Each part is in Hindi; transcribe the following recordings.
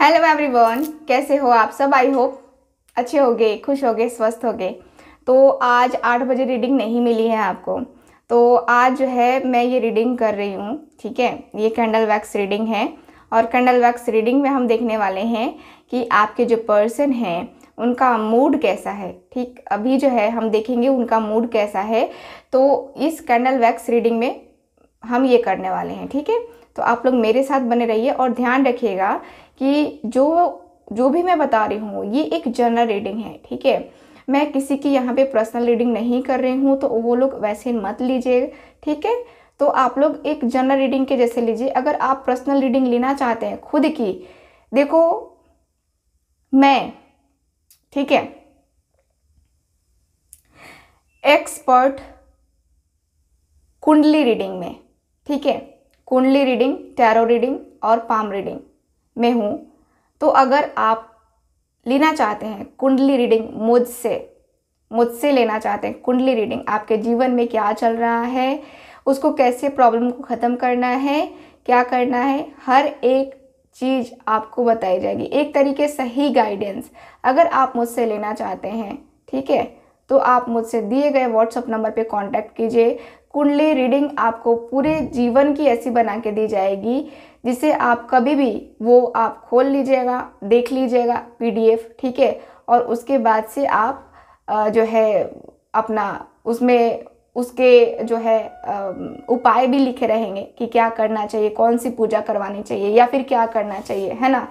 हेलो एवरीवन, कैसे हो आप सब। आई होप अच्छे होगे, खुश होगे, स्वस्थ होगे। तो आज 8 बजे रीडिंग नहीं मिली है आपको, तो आज जो है मैं ये रीडिंग कर रही हूँ। ठीक है, ये कैंडल वैक्स रीडिंग है और कैंडल वैक्स रीडिंग में हम देखने वाले हैं कि आपके जो पर्सन हैं उनका मूड कैसा है। ठीक, अभी जो है हम देखेंगे उनका मूड कैसा है। तो इस कैंडल वैक्स रीडिंग में हम ये करने वाले हैं। ठीक है, तो आप लोग मेरे साथ बने रहिए और ध्यान रखिएगा कि जो जो भी मैं बता रही हूँ ये एक जनरल रीडिंग है। ठीक है, मैं किसी की यहाँ पे पर्सनल रीडिंग नहीं कर रही हूँ, तो वो लोग वैसे मत लीजिए। ठीक है, तो आप लोग एक जनरल रीडिंग के जैसे लीजिए। अगर आप पर्सनल रीडिंग लेना चाहते हैं खुद की, देखो मैं, ठीक है, एक्सपर्ट कुंडली रीडिंग में, ठीक है, कुंडली रीडिंग, टैरो रीडिंग और पाम रीडिंग में हूँ। तो अगर आप लेना चाहते हैं कुंडली रीडिंग मुझसे लेना चाहते हैं कुंडली रीडिंग, आपके जीवन में क्या चल रहा है, उसको कैसे प्रॉब्लम को ख़त्म करना है, क्या करना है, हर एक चीज़ आपको बताई जाएगी, एक तरीके सही गाइडेंस। अगर आप मुझसे लेना चाहते हैं, ठीक है, तो आप मुझसे दिए गए व्हाट्सएप नंबर पे कांटेक्ट कीजिए। कुंडली रीडिंग आपको पूरे जीवन की ऐसी बना के दी जाएगी जिसे आप कभी भी वो आप खोल लीजिएगा, देख लीजिएगा पीडीएफ। ठीक है, और उसके बाद से आप जो है अपना उसमें उसके जो है उपाय भी लिखे रहेंगे कि क्या करना चाहिए, कौन सी पूजा करवानी चाहिए या फिर क्या करना चाहिए, है ना।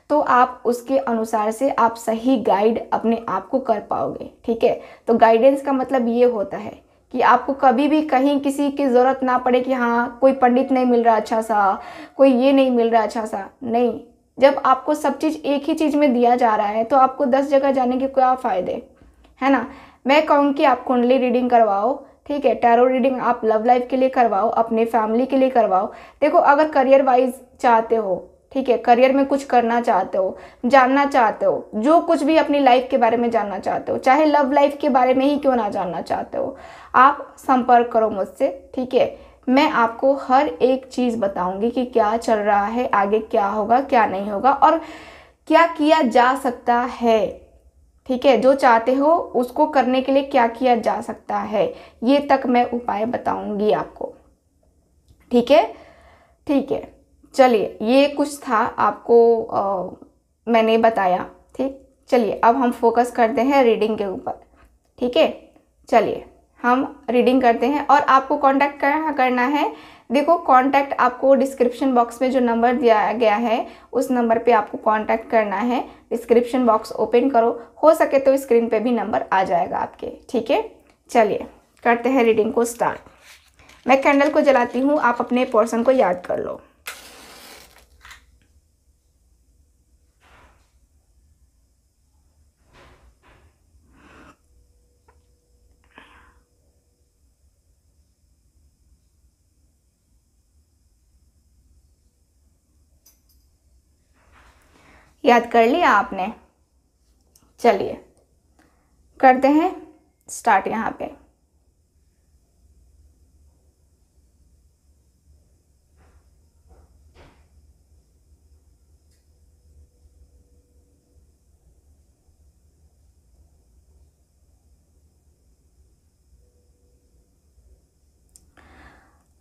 तो आप उसके अनुसार से आप सही गाइड अपने आप को कर पाओगे। ठीक है, तो गाइडेंस का मतलब ये होता है कि आपको कभी भी कहीं किसी की ज़रूरत ना पड़े कि हाँ कोई पंडित नहीं मिल रहा अच्छा सा, कोई ये नहीं मिल रहा अच्छा सा, नहीं। जब आपको सब चीज़ एक ही चीज़ में दिया जा रहा है तो आपको 10 जगह जाने के क्या फ़ायदे, है ना। मैं कहूँगी आप कुंडली रीडिंग करवाओ। ठीक है, टैरो रीडिंग आप लव लाइफ के लिए करवाओ, अपने फैमिली के लिए करवाओ। देखो, अगर करियर वाइज चाहते हो, ठीक है, करियर में कुछ करना चाहते हो, जानना चाहते हो, जो कुछ भी अपनी लाइफ के बारे में जानना चाहते हो, चाहे लव लाइफ के बारे में ही क्यों ना जानना चाहते हो, आप संपर्क करो मुझसे। ठीक है, मैं आपको हर एक चीज़ बताऊंगी कि क्या चल रहा है, आगे क्या होगा, क्या नहीं होगा और क्या किया जा सकता है। ठीक है, जो चाहते हो उसको करने के लिए क्या किया जा सकता है, ये तक मैं उपाय बताऊंगी आपको। ठीक है, ठीक है, चलिए, ये कुछ था आपको मैंने बताया। ठीक, चलिए अब हम फोकस करते हैं रीडिंग के ऊपर। ठीक है, चलिए हम रीडिंग करते हैं और आपको कांटेक्ट करना है। देखो, कांटेक्ट आपको डिस्क्रिप्शन बॉक्स में जो नंबर दिया गया है उस नंबर पे आपको कांटेक्ट करना है। डिस्क्रिप्शन बॉक्स ओपन करो, हो सके तो स्क्रीन पे भी नंबर आ जाएगा आपके। ठीक है, चलिए करते हैं रीडिंग को स्टार्ट। मैं कैंडल को जलाती हूँ, आप अपने पर्सन को याद कर लो। याद कर लिया आपने? चलिए करते हैं स्टार्ट यहाँ पे।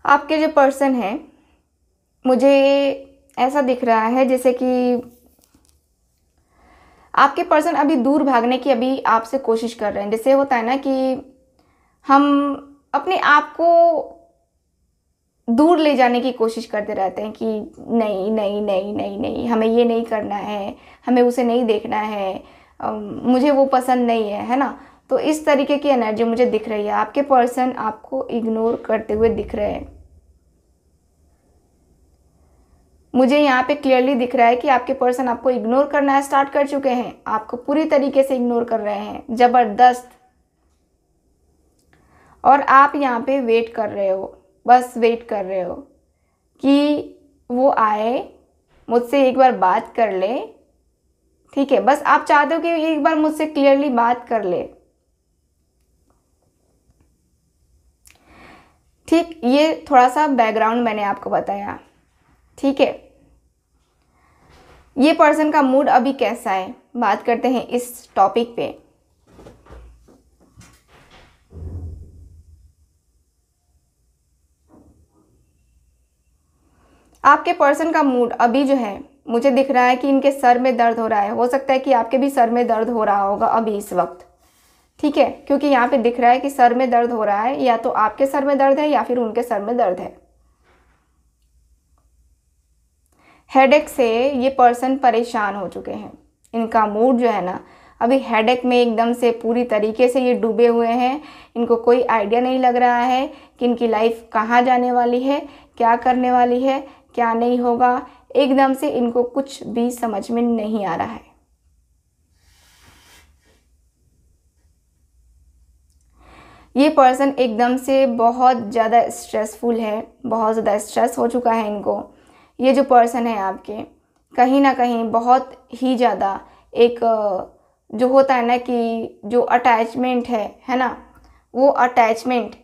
आपके जो पर्सन है, मुझे ऐसा दिख रहा है जैसे कि आपके पर्सन अभी दूर भागने की अभी आपसे कोशिश कर रहे हैं। जैसे होता है ना कि हम अपने आप को दूर ले जाने की कोशिश करते रहते हैं कि नहीं नहीं नहीं नहीं नहीं, हमें ये नहीं करना है, हमें उसे नहीं देखना है, मुझे वो पसंद नहीं है ना। तो इस तरीके की एनर्जी मुझे दिख रही है। आपके पर्सन आपको इग्नोर करते हुए दिख रहे हैं। मुझे यहाँ पे क्लियरली दिख रहा है कि आपके पर्सन आपको इग्नोर करना स्टार्ट कर चुके हैं, आपको पूरी तरीके से इग्नोर कर रहे हैं, ज़बरदस्त। और आप यहाँ पे वेट कर रहे हो, बस वेट कर रहे हो कि वो आए, मुझसे एक बार बात कर ले। ठीक है, बस आप चाहते हो कि एक बार मुझसे क्लियरली बात कर ले। ठीक, ये थोड़ा सा बैकग्राउंड मैंने आपको बताया। ठीक है, ये पर्सन का मूड अभी कैसा है, बात करते हैं इस टॉपिक पे। आपके पर्सन का मूड अभी जो है, मुझे दिख रहा है कि इनके सर में दर्द हो रहा है। हो सकता है कि आपके भी सर में दर्द हो रहा होगा अभी इस वक्त, ठीक है, क्योंकि यहाँ पे दिख रहा है कि सर में दर्द हो रहा है, या तो आपके सर में दर्द है या फिर उनके सर में दर्द है। हेडेक से ये पर्सन परेशान हो चुके हैं। इनका मूड जो है ना अभी हेडेक में एकदम से पूरी तरीके से ये डूबे हुए हैं। इनको कोई आइडिया नहीं लग रहा है कि इनकी लाइफ कहाँ जाने वाली है, क्या करने वाली है, क्या नहीं होगा। एकदम से इनको कुछ भी समझ में नहीं आ रहा है। ये पर्सन एकदम से बहुत ज़्यादा स्ट्रेसफुल है, बहुत ज़्यादा स्ट्रेस हो चुका है इनको। ये जो पर्सन है आपके, कहीं ना कहीं बहुत ही ज़्यादा एक जो होता है ना कि जो अटैचमेंट है ना, वो अटैचमेंट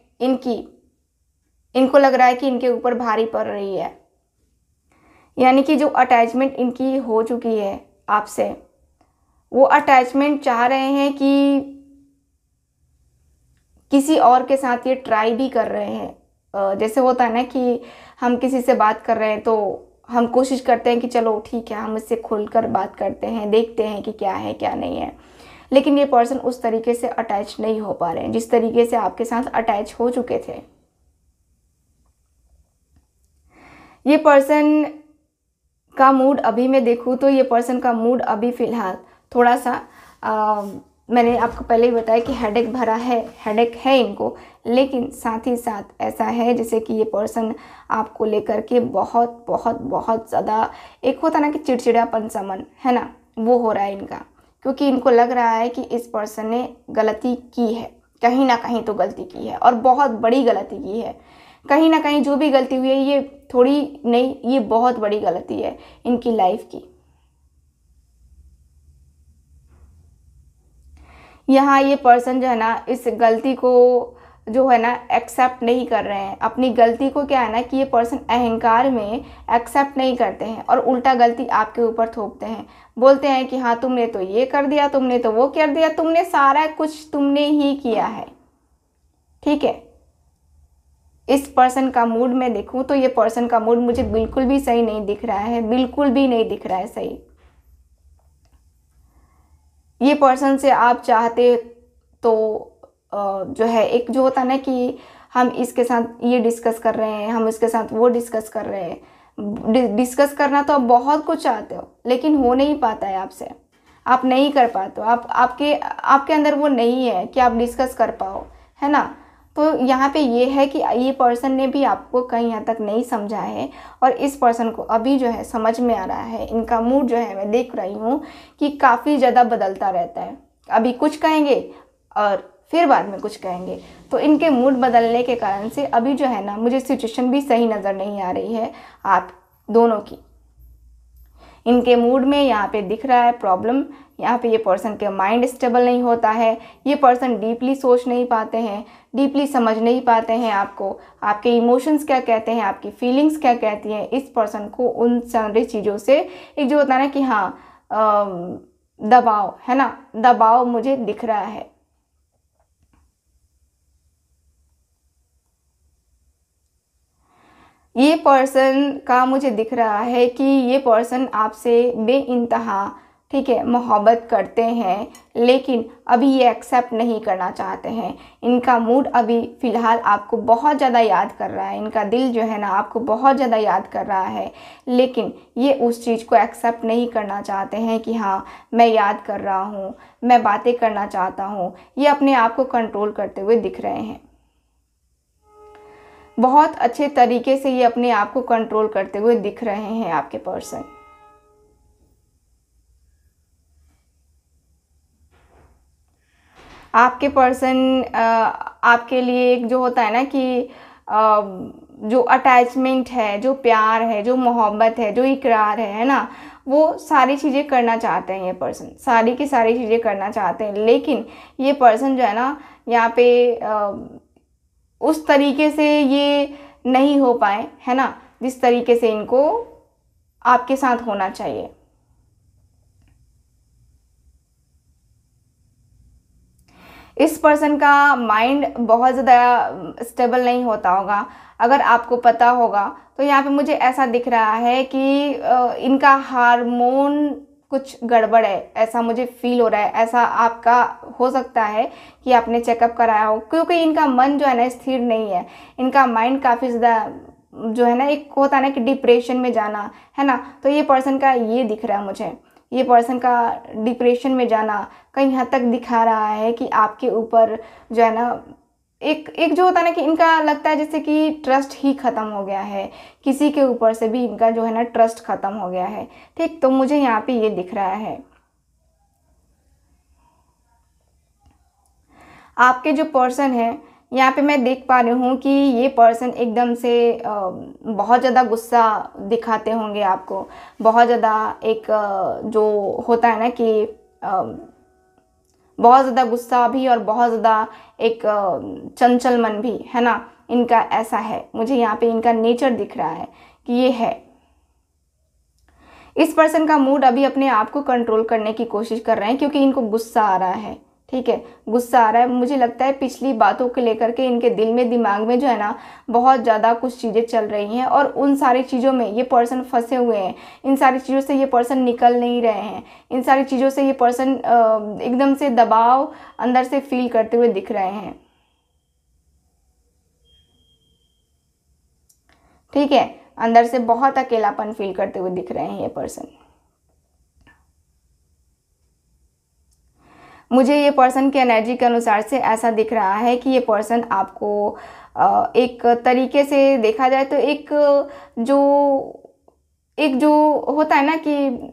इनको लग रहा है कि इनके ऊपर भारी पड़ रही है। यानी कि जो अटैचमेंट इनकी हो चुकी है आपसे, वो अटैचमेंट चाह रहे हैं कि किसी और के साथ ये ट्राई भी कर रहे हैं। जैसे होता है ना कि हम किसी से बात कर रहे हैं तो हम कोशिश करते हैं कि चलो ठीक है, हम इससे खुलकर बात करते हैं, देखते हैं कि क्या है क्या नहीं है। लेकिन ये पर्सन उस तरीके से अटैच नहीं हो पा रहे हैं जिस तरीके से आपके साथ अटैच हो चुके थे। ये पर्सन का मूड अभी मैं देखूँ तो ये पर्सन का मूड अभी फ़िलहाल थोड़ा सा मैंने आपको पहले ही बताया कि हेडेक भरा है, हेडेक है इनको। लेकिन साथ ही साथ ऐसा है जैसे कि ये पर्सन आपको लेकर के बहुत बहुत बहुत ज़्यादा, एक होता ना कि चिड़चिड़ापन सा मन है ना, वो हो रहा है इनका। क्योंकि इनको लग रहा है कि इस पर्सन ने गलती की है, कहीं ना कहीं तो गलती की है और बहुत बड़ी गलती की है। कहीं ना कहीं जो भी गलती हुई है ये थोड़ी नहीं, ये बहुत बड़ी गलती है इनकी लाइफ की। यहाँ ये पर्सन जो है ना इस गलती को जो है ना एक्सेप्ट नहीं कर रहे हैं। अपनी गलती को क्या है ना कि ये पर्सन अहंकार में एक्सेप्ट नहीं करते हैं और उल्टा गलती आपके ऊपर थोपते हैं। बोलते हैं कि हाँ तुमने तो ये कर दिया, तुमने तो वो कर दिया, तुमने सारा कुछ तुमने ही किया है, ठीक है। इस पर्सन का मूड मैं देखूं तो ये पर्सन का मूड मुझे बिल्कुल भी सही नहीं दिख रहा है, बिल्कुल भी नहीं दिख रहा है सही। ये पर्सन से आप चाहते तो जो है एक जो होता है ना कि हम इसके साथ ये डिस्कस कर रहे हैं, हम इसके साथ वो डिस्कस कर रहे हैं। डिस्कस करना तो आप बहुत कुछ चाहते हो लेकिन हो नहीं पाता है आपसे, आप नहीं कर पाते हो। आपके अंदर वो नहीं है कि आप डिस्कस कर पाओ, है ना। तो यहाँ पे ये है कि ये पर्सन ने भी आपको कहीं हद तक नहीं समझा है और इस पर्सन को अभी जो है समझ में आ रहा है। इनका मूड जो है मैं देख रही हूँ कि काफ़ी ज़्यादा बदलता रहता है। अभी कुछ कहेंगे और फिर बाद में कुछ कहेंगे, तो इनके मूड बदलने के कारण से अभी जो है ना मुझे सिचुएशन भी सही नज़र नहीं आ रही है आप दोनों की। इनके मूड में यहाँ पे दिख रहा है प्रॉब्लम। यहाँ पे ये पर्सन के माइंड स्टेबल नहीं होता है, ये पर्सन डीपली सोच नहीं पाते हैं, डीपली समझ नहीं पाते हैं आपको, आपके इमोशंस क्या कहते हैं, आपकी फीलिंग्स क्या कहती हैं। इस पर्सन को उन सारी चीज़ों से एक जो होता है ना कि हाँ दबाव है ना, दबाव मुझे दिख रहा है। ये पर्सन का मुझे दिख रहा है कि ये पर्सन आपसे बेइंतहा ठीक है मोहब्बत करते हैं, लेकिन अभी ये एक्सेप्ट नहीं करना चाहते हैं। इनका मूड अभी फ़िलहाल आपको बहुत ज़्यादा याद कर रहा है, इनका दिल जो है ना आपको बहुत ज़्यादा याद कर रहा है, लेकिन ये उस चीज़ को एक्सेप्ट नहीं करना चाहते हैं कि हाँ मैं याद कर रहा हूँ, मैं बातें करना चाहता हूँ। ये अपने आप को कंट्रोल करते हुए दिख रहे हैं, बहुत अच्छे तरीके से ये अपने आप को कंट्रोल करते हुए दिख रहे हैं आपके पर्सन। आपके पर्सन आपके लिए एक जो होता है ना कि जो अटैचमेंट है, जो प्यार है, जो मोहब्बत है, जो इकरार है ना, वो सारी चीज़ें करना चाहते हैं। ये पर्सन सारी की सारी चीज़ें करना चाहते हैं, लेकिन ये पर्सन जो है ना यहाँ पे उस तरीके से ये नहीं हो पाए, है ना, जिस तरीके से इनको आपके साथ होना चाहिए। इस पर्सन का माइंड बहुत ज़्यादा स्टेबल नहीं होता होगा। अगर आपको पता होगा तो यहाँ पे मुझे ऐसा दिख रहा है कि इनका हार्मोन कुछ गड़बड़ है, ऐसा मुझे फील हो रहा है। ऐसा आपका हो सकता है कि आपने चेकअप कराया हो, क्योंकि इनका मन जो है ना स्थिर नहीं है। इनका माइंड काफ़ी ज़्यादा जो है ना, एक होता है ना कि डिप्रेशन में जाना, है ना। तो ये पर्सन का ये दिख रहा है मुझे, ये पर्सन का डिप्रेशन में जाना कहीं हद तक दिखा रहा है कि आपके ऊपर जो है ना, एक एक जो होता है ना कि इनका लगता है जैसे कि ट्रस्ट ही ख़त्म हो गया है, किसी के ऊपर से भी इनका जो है ना ट्रस्ट ख़त्म हो गया है। ठीक, तो मुझे यहाँ पे ये दिख रहा है। आपके जो पर्सन है, यहाँ पे मैं देख पा रही हूँ कि ये पर्सन एकदम से बहुत ज़्यादा गुस्सा दिखाते होंगे आपको। बहुत ज़्यादा एक जो होता है ना कि बहुत ज़्यादा गुस्सा भी और बहुत ज़्यादा एक चंचल मन भी, है ना। इनका ऐसा है, मुझे यहाँ पे इनका नेचर दिख रहा है कि ये है। इस पर्सन का मूड अभी अपने आप को कंट्रोल करने की कोशिश कर रहे हैं, क्योंकि इनको गुस्सा आ रहा है। ठीक है, गुस्सा आ रहा है। मुझे लगता है पिछली बातों को लेकर के इनके दिल में, दिमाग में जो है ना बहुत ज़्यादा कुछ चीज़ें चल रही हैं, और उन सारी चीज़ों में ये पर्सन फंसे हुए हैं। इन सारी चीज़ों से ये पर्सन निकल नहीं रहे हैं। इन सारी चीज़ों से ये पर्सन एकदम से दबाव अंदर से फील करते हुए दिख रहे हैं। ठीक है, अंदर से बहुत अकेलापन फील करते हुए दिख रहे हैं ये पर्सन। मुझे ये पर्सन के एनर्जी के अनुसार से ऐसा दिख रहा है कि ये पर्सन आपको एक तरीके से देखा जाए तो जो एक जो होता है ना कि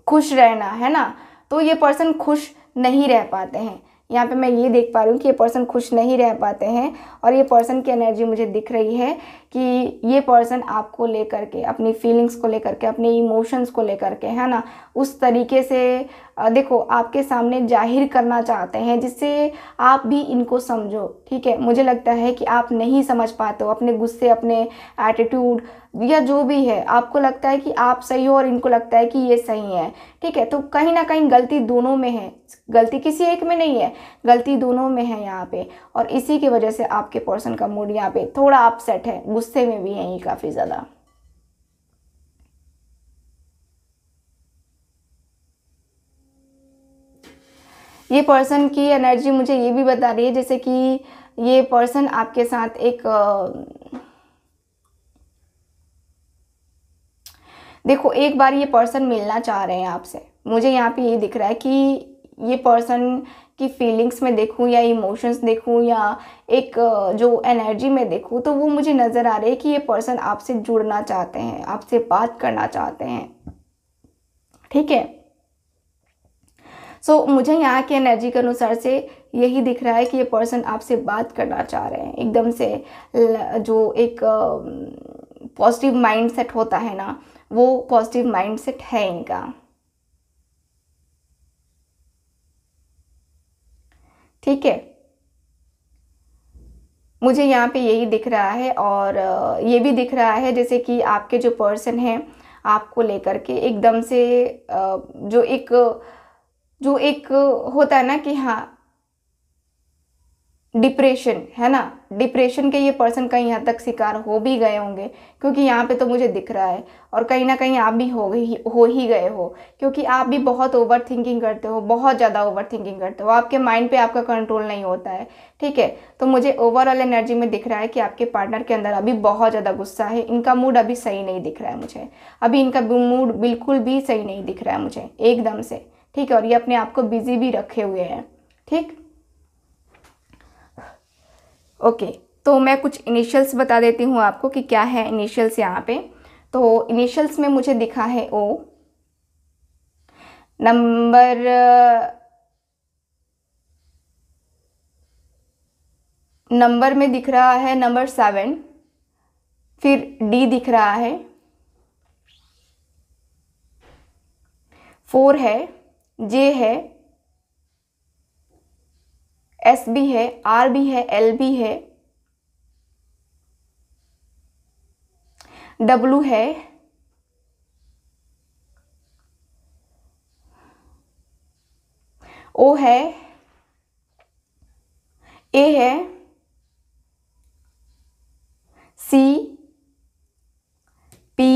खुश रहना, है ना, तो ये पर्सन खुश नहीं रह पाते हैं। यहाँ पे मैं ये देख पा रही हूँ कि ये पर्सन खुश नहीं रह पाते हैं, और ये पर्सन की एनर्जी मुझे दिख रही है कि ये पर्सन आपको लेकर के, अपनी फीलिंग्स को लेकर के, अपने इमोशंस को लेकर के, है ना, उस तरीके से देखो आपके सामने जाहिर करना चाहते हैं जिससे आप भी इनको समझो। ठीक है, मुझे लगता है कि आप नहीं समझ पाते हो अपने गुस्से, अपने एटीट्यूड या जो भी है, आपको लगता है कि आप सही हो और इनको लगता है कि ये सही है। ठीक है, तो कहीं ना कहीं गलती दोनों में है, गलती किसी एक में नहीं है, गलती दोनों में है यहाँ पे। और इसी की वजह से आपके पर्सन का मूड यहाँ पे थोड़ा अपसेट है, गुस्से में भी है ये काफ़ी ज़्यादा। ये पर्सन की एनर्जी मुझे ये भी बता रही है जैसे कि ये पर्सन आपके साथ एक देखो एक बार ये पर्सन मिलना चाह रहे हैं आपसे। मुझे यहाँ पे ये दिख रहा है कि ये पर्सन की फीलिंग्स में देखूँ या इमोशंस देखूँ या एक जो एनर्जी में देखूँ, तो वो मुझे नज़र आ रही है कि ये पर्सन आपसे जुड़ना चाहते हैं, आपसे बात करना चाहते हैं। ठीक है, मुझे यहाँ की एनर्जी के अनुसार से यही दिख रहा है कि ये पर्सन आपसे बात करना चाह रहे हैं एकदम से। जो एक पॉजिटिव माइंडसेट होता है ना, वो पॉजिटिव माइंडसेट है इनका। ठीक है, मुझे यहाँ पे यही दिख रहा है, और ये भी दिख रहा है जैसे कि आपके जो पर्सन हैं आपको लेकर के एकदम से जो एक होता है ना कि हाँ, डिप्रेशन, है ना, डिप्रेशन के ये पर्सन कहीं हद तक शिकार हो भी गए होंगे, क्योंकि यहाँ पे तो मुझे दिख रहा है। और कहीं ना कहीं आप भी हो ही गए हो, क्योंकि आप भी बहुत ओवर थिंकिंग करते हो, बहुत ज़्यादा ओवर थिंकिंग करते हो, आपके माइंड पे आपका कंट्रोल नहीं होता है। ठीक है, तो मुझे ओवरऑल एनर्जी में दिख रहा है कि आपके पार्टनर के अंदर अभी बहुत ज़्यादा गुस्सा है। इनका मूड अभी सही नहीं दिख रहा है मुझे, अभी इनका मूड बिल्कुल भी सही नहीं दिख रहा है मुझे एकदम से। ठीक है, और ये अपने आप को बिजी भी रखे हुए हैं। ठीक, ओके, तो मैं कुछ इनिशियल्स बता देती हूँ आपको कि क्या है इनिशियल्स यहाँ पे। तो इनिशियल्स में मुझे दिखा है ओ, नंबर में दिख रहा है नंबर 7, फिर डी दिख रहा है, 4 है, जे है, एस भी है, आर भी है, एल भी है, डब्लू है, ओ है, ए है, सी, पी,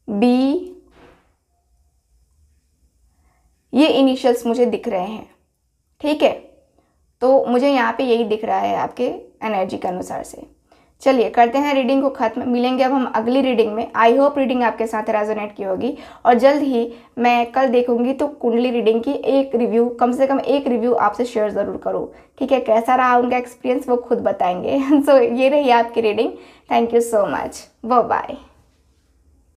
बी, ये इनिशियल्स मुझे दिख रहे हैं। ठीक है, तो मुझे यहाँ पे यही दिख रहा है आपके एनर्जी के अनुसार से। चलिए करते हैं रीडिंग को खत्म, मिलेंगे अब हम अगली रीडिंग में। आई होप रीडिंग आपके साथ रेजोनेट की होगी और जल्द ही मैं कल देखूंगी तो कुंडली रीडिंग की एक रिव्यू, कम से कम एक रिव्यू आपसे शेयर ज़रूर करूँ। ठीक है, कैसा रहा उनका एक्सपीरियंस वो खुद बताएंगे। सो ये रही आपकी reading. Thank you so much, bye bye.